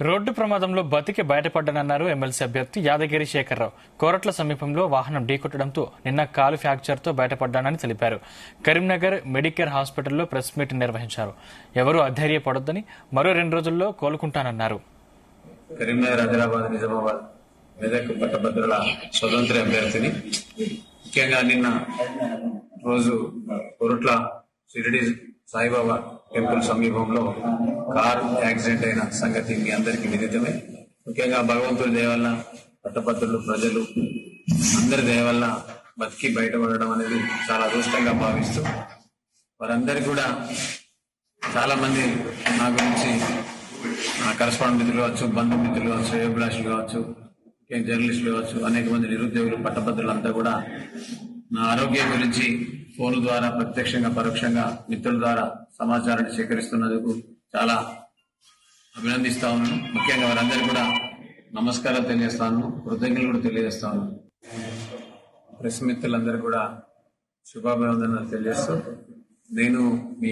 Road ప్రమాదంలో బతికి బయటపడ్డానన్నారు MLC అభ్యర్థి యాదగిరి శేఖర్రావు. కోరట్ల సమీపంలో వాహనం ఢీకొట్టడంతో నిన్న కాలు ఫ్రాక్చర్తో బయటపడ్డానని తెలిపారు. కరీంనగర్ మెడికేర్ హాస్పిటల్లో ప్రెస్ మీట్ నిర్వహించారు. ఎవరూ అధైర్యపడొద్దని, మరో 2 రోజుల్లో కోలుకుంటానన్నారు. కరీంనగర్, హైదరాబాద్, నిజామాబాద్, మెదక్ పట్టభద్రుల స్వతంత్ర అభ్యర్థిని. ముఖ్యంగా నిన్న రోజు కోరట్ల షిరిడి సాయిబాబా టెంపుల్ సమీపంలో కారు యాక్సిడెంట్ అయిన సంగతి మీ అందరికీ విదితమే. ముఖ్యంగా భగవంతుడి దయ వల్ల పట్టభద్రులు, ప్రజలు అందరి దయ వల్ల బతికి బయటపడడం అనేది చాలా అదృష్టంగా భావిస్తూ, వారందరికీ కూడా చాలా మంది నా గురించి, నా కరస్పాండెంట్ మిత్రులు కావచ్చు, బంధుమిత్రులు కావచ్చు, శ్రేయోభిలాషులు కావచ్చు, జర్నలిస్టులు కావచ్చు, అనేక మంది నిరుద్యోగులు, పట్టభద్రులంతా కూడా నా ఆరోగ్యం గురించి ఫోన్ ద్వారా ప్రత్యక్షంగా పరోక్షంగా మిత్రుల ద్వారా సమాచారాన్ని సేకరిస్తున్నందుకు చాలా అభినందిస్తా ఉన్నాను. ముఖ్యంగా వారందరికీ కూడా నమస్కారాలు తెలియజేస్తాను, కృతజ్ఞతలు కూడా తెలియజేస్తాను. ప్రెస్ మిత్రులందరూ కూడా శుభాభివందనలు తెలియజేస్తూ, నేను మీ